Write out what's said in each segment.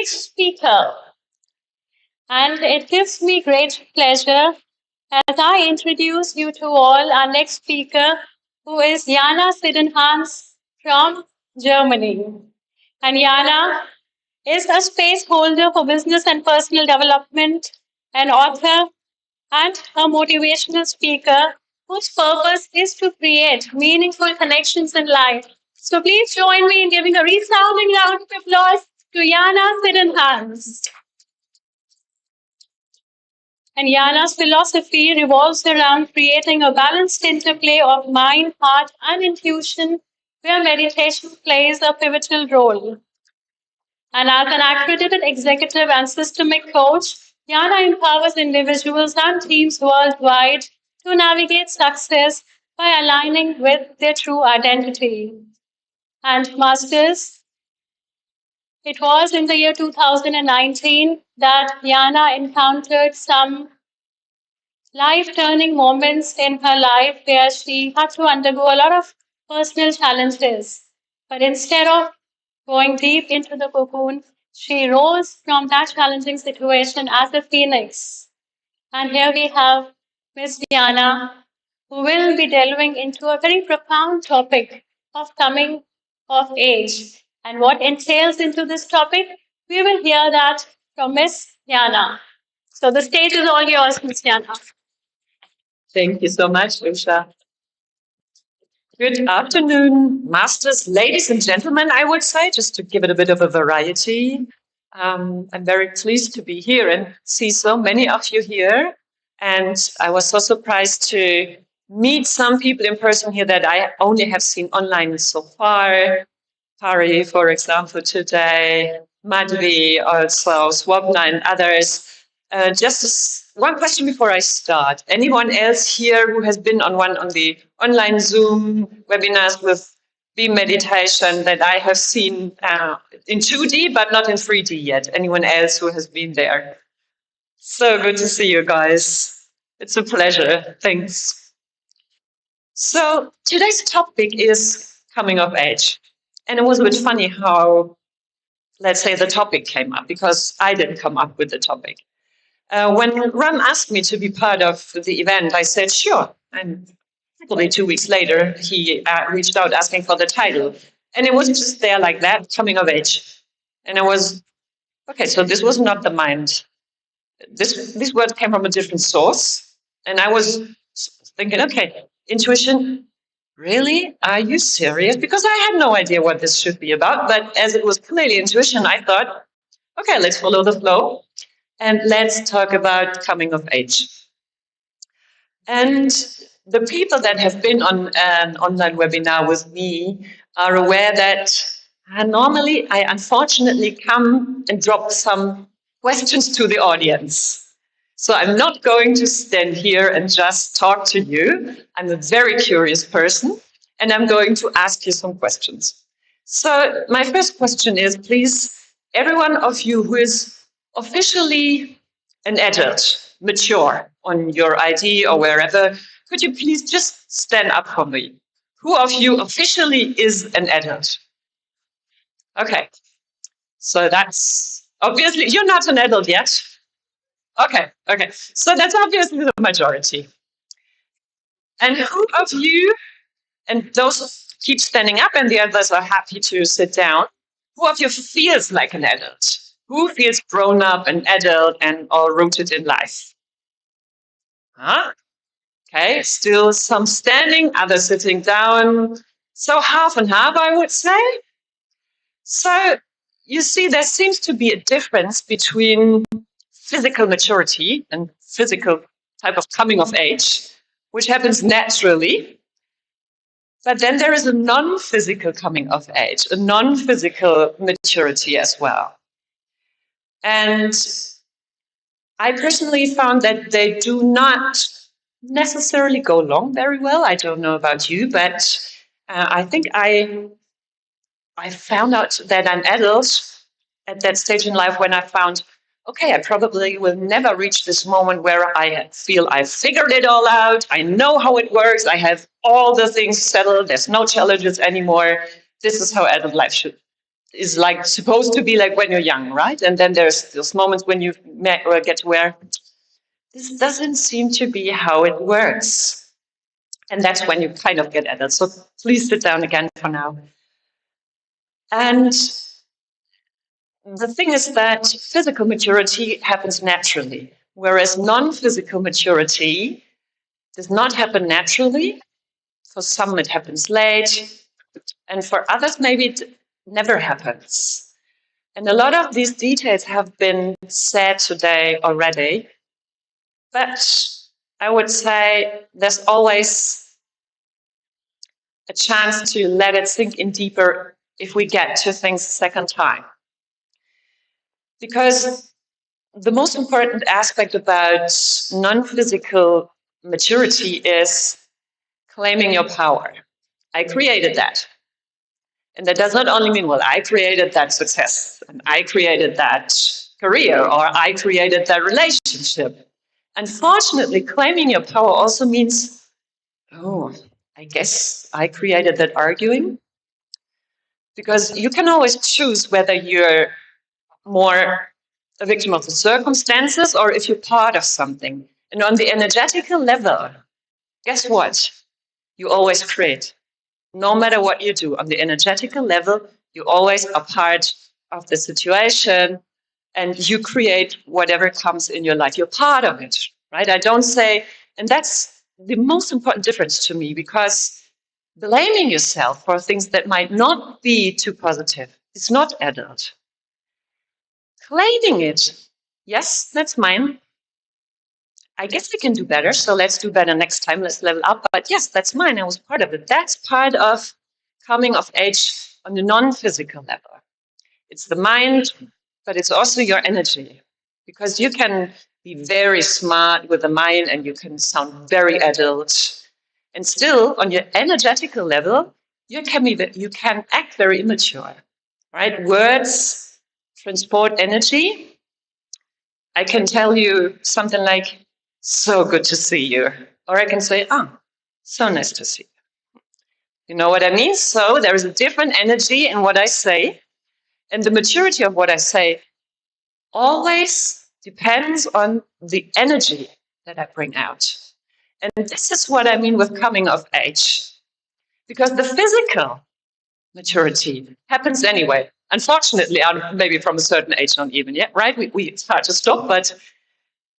next speaker. And it gives me great pleasure as I introduce you to all our next speaker, who is Jana Siedenhans from Germany. And Jana is a space holder for business and personal development, an author, and a motivational speaker whose purpose is to create meaningful connections in life. So please join me in giving a resounding round of applause to Jana Siedenhans. And Yana's philosophy revolves around creating a balanced interplay of mind, heart, and intuition, where meditation plays a pivotal role. And as an accredited executive and systemic coach, Yana empowers individuals and teams worldwide to navigate success by aligning with their true identity. And masters, it was in the year 2019 that Yana encountered some life turning moments in her life where she had to undergo a lot of personal challenges. But instead of going deep into the cocoon, she rose from that challenging situation as a phoenix. And here we have Miss Diana, who will be delving into a very profound topic of coming of age. And what entails into this topic, we will hear that from Miss Diana. So the stage is all yours, Miss Diana. Thank you so much, Usha. Good afternoon, masters, ladies and gentlemen, I would say, just to give it a bit of a variety. I'm very pleased to be here and see so many of you here. And I was so surprised to meet some people in person here that I only have seen online so far. Pari, for example, today, Madhvi, also Swapna and others. One question before I start. Anyone else here who has been on one on the online Zoom webinars with Beam meditation that I have seen in 2D but not in 3D yet? Anyone else who has been there? So good to see you guys. It's a pleasure. Thanks. So today's topic is coming of age. And it was a bit funny how, let's say, the topic came up, because I didn't come up with the topic. When Ram asked me to be part of the event, I said, sure. And probably 2 weeks later, he reached out asking for the title. And it was just there like that, coming of age. And I was, okay, so this was not the mind. This word came from a different source. And I was thinking, okay, intuition, really? Are you serious? Because I had no idea what this should be about. But as it was clearly intuition, I thought, okay, let's follow the flow. And let's talk about coming of age. And the people that have been on an online webinar with me are aware that normally I unfortunately come and drop some questions to the audience. So I'm not going to stand here and just talk to you. I'm a very curious person, and I'm going to ask you some questions. So my first question is, please, every one of you who is officially an adult, mature on your ID or wherever, could you please just stand up for me? Who of you officially is an adult? Okay, so that's obviously, you're not an adult yet. Okay, so that's obviously the majority. And who of you, and those keep standing up and the others are happy to sit down, who of you feels like an adult? Who feels grown up and adult and all rooted in life? Huh? Okay, still some standing, others sitting down. So half and half, I would say. So you see, there seems to be a difference between physical maturity and physical type of coming of age, which happens naturally. But then there is a non-physical coming of age, a non-physical maturity as well. And I personally found that they do not necessarily go along very well. I don't know about you, but I think I found out that I'm adult at that stage in life when I found, okay, I probably will never reach this moment where I feel I've figured it all out. I know how it works. I have all the things settled. There's no challenges anymore. This is how adult life is like supposed to be like when you're young, right? And then there's those moments when you get aware, this doesn't seem to be how it works. And that's when you kind of get at it. So please sit down again for now. And the thing is that physical maturity happens naturally, whereas non-physical maturity does not happen naturally. For some, it happens late, and for others, maybe it never happens. And a lot of these details have been said today already, but I would say there's always a chance to let it sink in deeper if we get to things a second time. Because the most important aspect about non-physical maturity is claiming your power. I created that. And that does not only mean, well, I created that success, and I created that career, or I created that relationship. Unfortunately, claiming your power also means, oh, I guess I created that arguing. Because you can always choose whether you're more a victim of the circumstances or if you're part of something. And on the energetical level, guess what? You always create. No matter what you do, on the energetical level, you always are part of the situation and you create whatever comes in your life. You're part of it, right? I don't say, and that's the most important difference to me, because blaming yourself for things that might not be too positive is not adult. Claiming it, yes, that's mine. I guess I can do better, so let's do better next time. Let's level up. But yes, that's mine. I was part of it. That's part of coming of age on the non-physical level. It's the mind, but it's also your energy. Because you can be very smart with the mind and you can sound very adult. And still, on your energetical level, you can act very immature, right? Words transport energy. I can tell you something like, so good to see you. Or I can say, so nice to see you. You know what I mean? So there is a different energy in what I say. And the maturity of what I say always depends on the energy that I bring out. And this is what I mean with coming of age. Because the physical maturity happens anyway. Unfortunately, maybe from a certain age, not even yet, right? We start to stop, but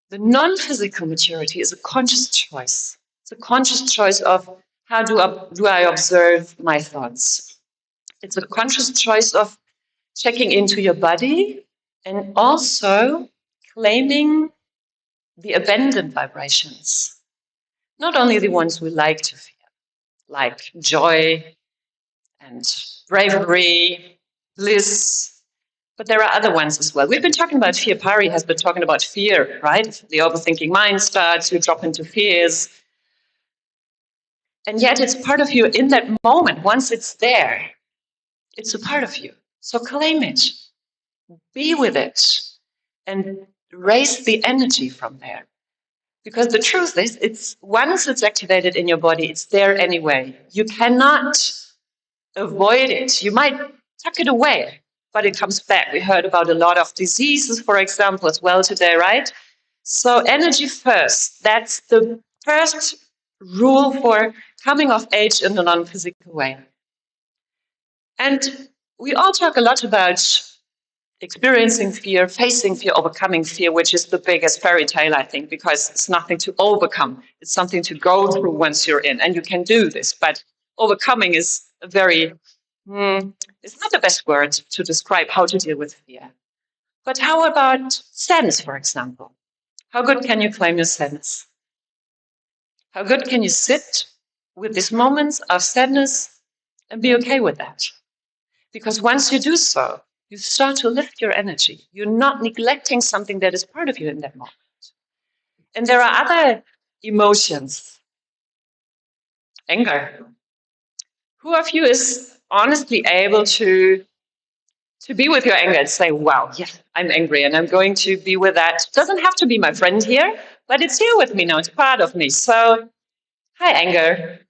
the non-physical maturity is a conscious choice. It's a conscious choice of how do I observe my thoughts. It's a conscious choice of checking into your body and also claiming the abandoned vibrations. Not only the ones we like to feel, like joy and bravery, bliss, but there are other ones as well. We've been talking about fear. Pari has been talking about fear, right? The overthinking mind starts, you drop into fears. And yet it's part of you in that moment. Once it's there, it's a part of you. So claim it, be with it, and raise the energy from there. Because the truth is, it's once it's activated in your body, it's there anyway. You cannot avoid it. You might tuck it away, but it comes back. We heard about a lot of diseases, for example, as well today, right? So energy first. That's the first rule for coming of age in a non-physical way. And we all talk a lot about experiencing fear, facing fear, overcoming fear, which is the biggest fairy tale, I think, because it's nothing to overcome. It's something to go through once you're in, and you can do this. But overcoming is a very, it's not the best word to describe how to deal with fear. But how about sadness, for example? How good can you claim your sadness? How good can you sit with these moments of sadness and be okay with that? Because once you do so, you start to lift your energy. You're not neglecting something that is part of you in that moment. And there are other emotions. Anger. Who of you is honestly able to be with your anger and say, wow, yes, I'm angry and I'm going to be with that. Doesn't have to be my friend here, but it's here with me now. It's part of me. So, hi, anger.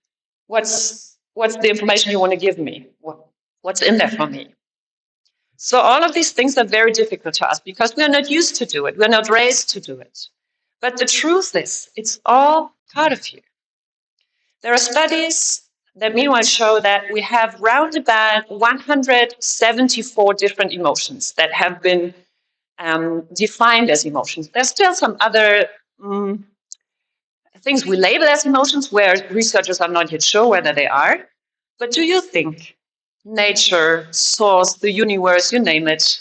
What's the information you want to give me? What's in there for me? So all of these things are very difficult to us because we're not used to do it. We're not raised to do it. But the truth is, it's all part of you. There are studies that meanwhile show that we have round about 174 different emotions that have been defined as emotions. There's still some other things we label as emotions where researchers are not yet sure whether they are. But do you think nature, source, the universe, you name it,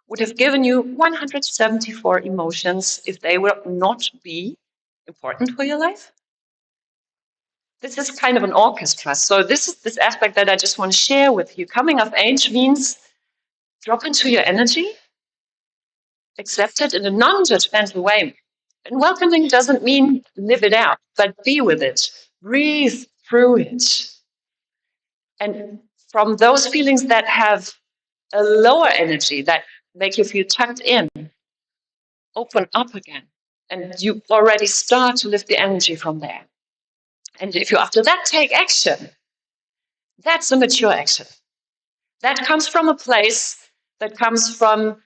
would have given you 174 emotions if they will not be important for your life? This is kind of an orchestra. So this is this aspect that I just want to share with you. Coming of age means drop into your energy, accept it in a non-judgmental way. And welcoming doesn't mean live it out, but be with it, breathe through it. And from those feelings that have a lower energy, that make you feel tucked in, open up again. And you already start to lift the energy from there. And if you after that take action, that's a mature action. That comes from a place that comes from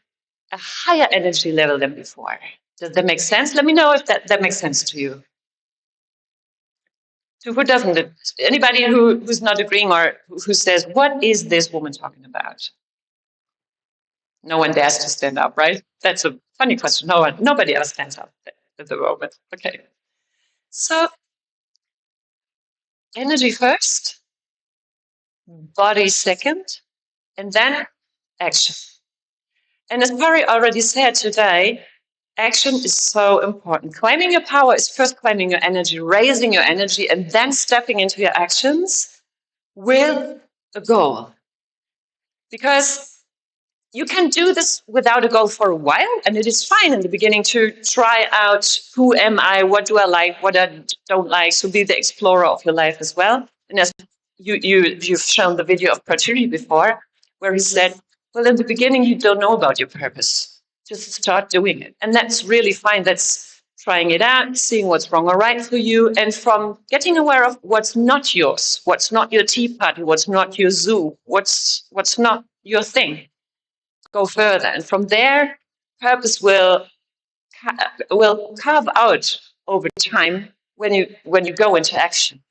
a higher energy level than before. Does that make sense? Let me know if that makes sense to you. To who doesn't? Anybody who's not agreeing or who says, what is this woman talking about? No one dares to stand up, right? That's a funny question. Nobody ever stands up at the moment. Okay. So energy first, body second, and then action. And as Mary already said today, action is so important. Claiming your power is first claiming your energy, raising your energy, and then stepping into your actions with a goal. Because you can do this without a goal for a while, and it is fine in the beginning to try out who am I, what do I like, what I don't like, so be the explorer of your life as well. And as you've shown the video of Praturi before, where he said, well, in the beginning, you don't know about your purpose. Just start doing it. And that's really fine. That's trying it out, seeing what's wrong or right for you, and from getting aware of what's not yours, what's not your tea party, what's not your zoo, what's not your thing. Go further, and from there, purpose will carve out over time when you go into action.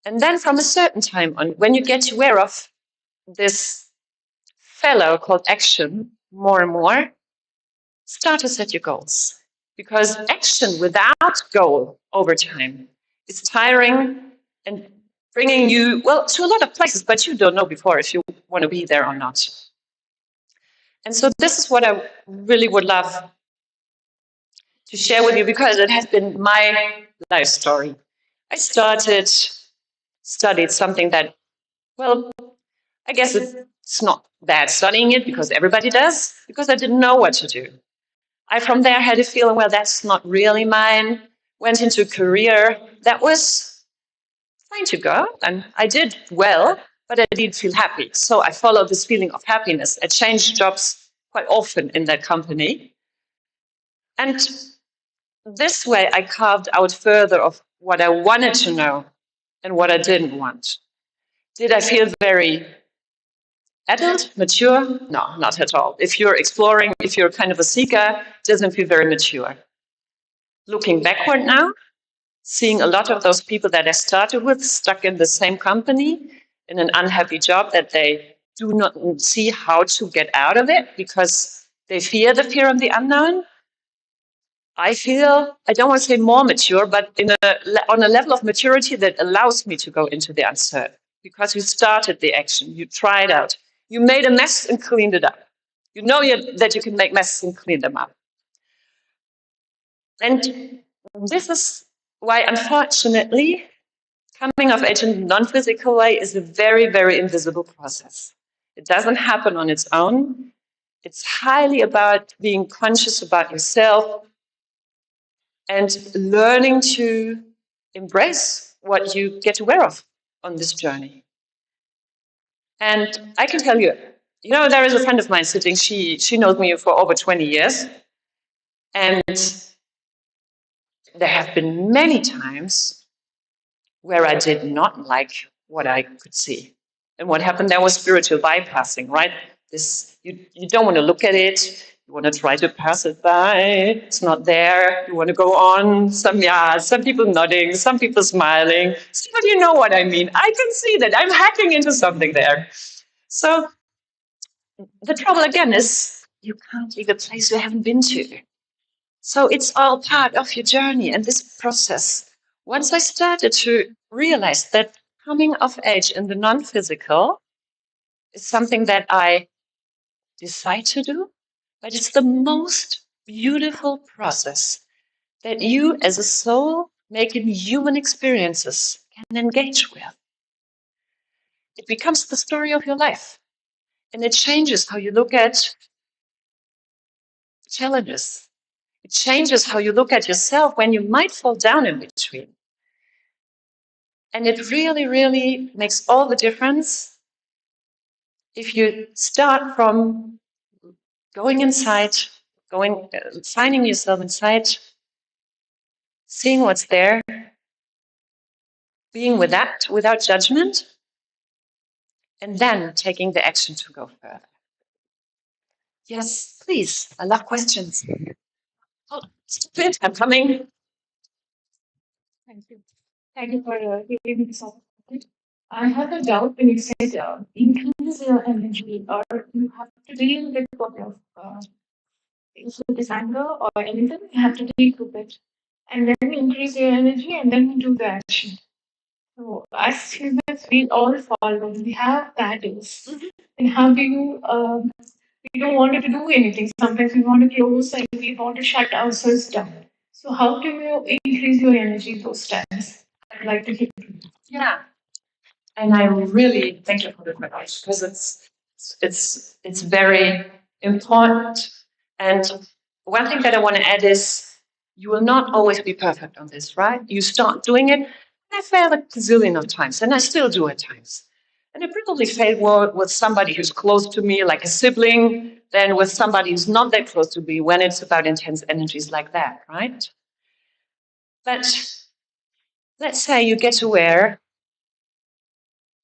And then from a certain time on, when you get aware of this fellow called action more and more, start to set your goals. Because action without goal over time is tiring and bringing you, well, to a lot of places, but you don't know before if you want to be there or not. And so this is what I really would love to share with you because it has been my life story. I studied something that, well, I guess it's not bad studying it because everybody does, because I didn't know what to do. I from there had a feeling, well, that's not really mine. Went into a career that was fine to go, and I did well, but I didn't feel happy. So I followed this feeling of happiness. I changed jobs quite often in that company. And this way, I carved out further of what I wanted to know and what I didn't want. Did I feel very adult, mature? No, not at all. If you're exploring, if you're kind of a seeker, it doesn't feel very mature. Looking backward now, seeing a lot of those people that I started with stuck in the same company in an unhappy job that they do not see how to get out of it because they fear the fear of the unknown. I feel, I don't want to say more mature, but on a level of maturity that allows me to go into the uncertain because you started the action, you tried out, you made a mess and cleaned it up. You know that you can make messes and clean them up. And this is why, unfortunately, coming of age in a non-physical way is a very, very invisible process. It doesn't happen on its own. It's highly about being conscious about yourself and learning to embrace what you get aware of on this journey. And I can tell you, there is a friend of mine sitting, she knows me for over 20 years. And there have been many times where I did not like what I could see. And what happened there was spiritual bypassing, right? You don't want to look at it. You want to try to pass it by. It's not there. You want to go on. Some people nodding, some people smiling. But you know what I mean. I can see that I'm hacking into something there. So the trouble again is you can't leave a place you haven't been to. So it's all part of your journey and this process. Once I started to realize that coming of age in the non-physical is something that I decide to do, but it's the most beautiful process that you as a soul making human experiences can engage with. It becomes the story of your life. And it changes how you look at challenges. It changes how you look at yourself when you might fall down in between. And it really, really makes all the difference if you start from going inside, finding yourself inside, seeing what's there, being with that without judgment, and then taking the action to go further. Yes, please. I love questions. Oh, stop it. I'm coming. Thank you. Thank you for giving me this opportunity. I have a doubt when you said increase your energy, or you have to deal with what your if it is anger or anything, you have to deal with it, and then increase your energy, and then do the action. So as humans, we all fall when we have bad days. And how do you? We don't want to do anything. Sometimes we want to close and we want to shut ourselves down. So how can you increase your energy those times? I'd like to hear. Yeah. And I really thank you for the question because it's very important. And one thing that I want to add is you will not always be perfect on this, right? You start doing it. I failed a gazillion of times, and I still do at times. And I probably failed more with somebody who's close to me, like a sibling, than with somebody who's not that close to me when it's about intense energies like that, right? But let's say you get aware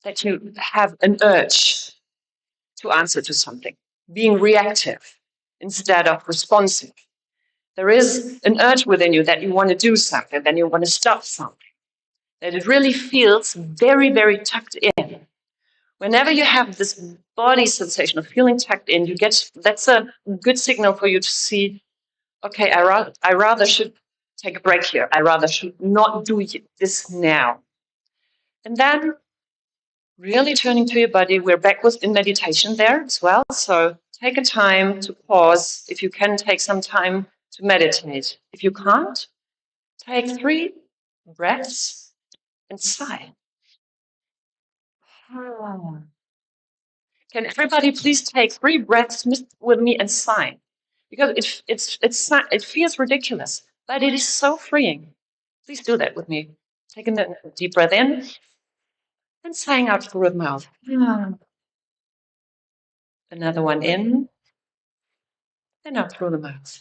that you have an urge to answer to something, being reactive instead of responsive. There is an urge within you that you want to do something, then you want to stop something, that it really feels very, very tucked in. Whenever you have this body sensation of feeling tucked in, you get that's a good signal for you to see, okay, I rather should take a break here. I rather should not do this now. And then really turning to your body. We're backwards in meditation there as well. So take a time to pause. If you can, take some time to meditate. If you can't, take 3 breaths and sigh. Can everybody please take 3 breaths with me and sigh? Because it feels ridiculous, but it is so freeing. Please do that with me. Taking a deep breath in and sighing out through the mouth. Another one in and out through the mouth.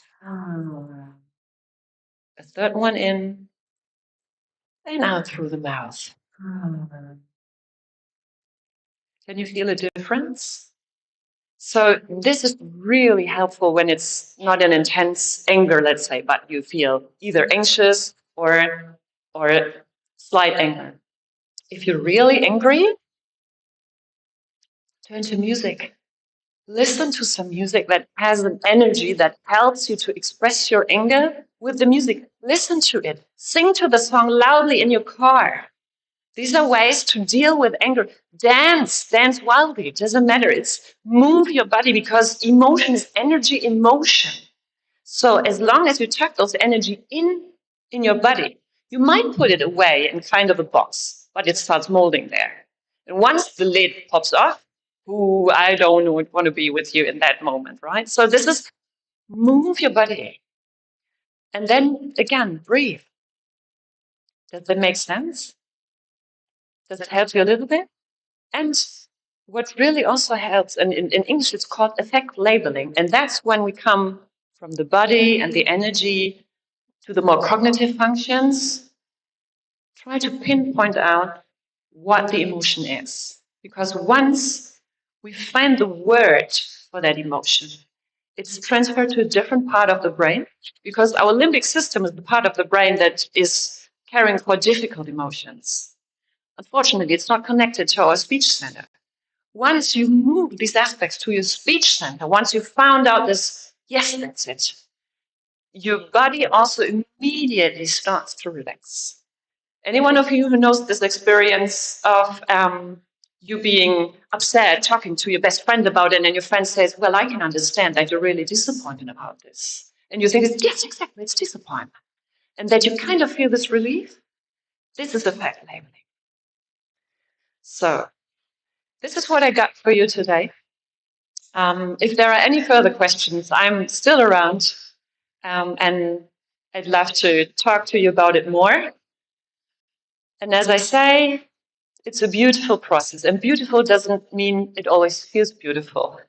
A third one in and out through the mouth. Can you feel a difference? So this is really helpful when it's not an intense anger, let's say, but you feel either anxious or slight anger. If you're really angry, turn to music. Listen to some music that has an energy that helps you to express your anger with the music. Listen to it. Sing to the song loudly in your car. These are ways to deal with anger. Dance wildly. It doesn't matter. It's move your body because emotion is energy in motion. So as long as you tuck those energy in your body, you might put it away in kind of a box, but it starts molding there. And once the lid pops off, ooh, I don't want to be with you in that moment, right? So this is move your body. And then again, breathe. Does that make sense? Does it help you a little bit? And what really also helps, and in English it's called effect labeling, and that's when we come from the body and the energy to the more cognitive functions, try to pinpoint out what the emotion is. Because once we find the word for that emotion. It's transferred to a different part of the brain because our limbic system is the part of the brain that is caring for difficult emotions. Unfortunately, it's not connected to our speech center. Once you move these aspects to your speech center, once you found out this, yes, that's it, your body also immediately starts to relax. Any one of you who knows this experience of you being upset, talking to your best friend about it, and your friend says, well, I can understand that you're really disappointed about this. And you think, yes, exactly, it's disappointment. And that you kind of feel this relief. This is effect labeling. So this is what I got for you today. If there are any further questions, I'm still around, and I'd love to talk to you about it more. And as I say, it's a beautiful process, and beautiful doesn't mean it always feels beautiful,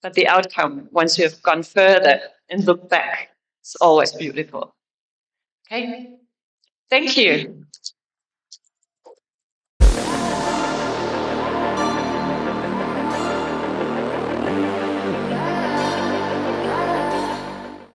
but the outcome, once you have gone further and look back, is always beautiful. Okay? Thank you.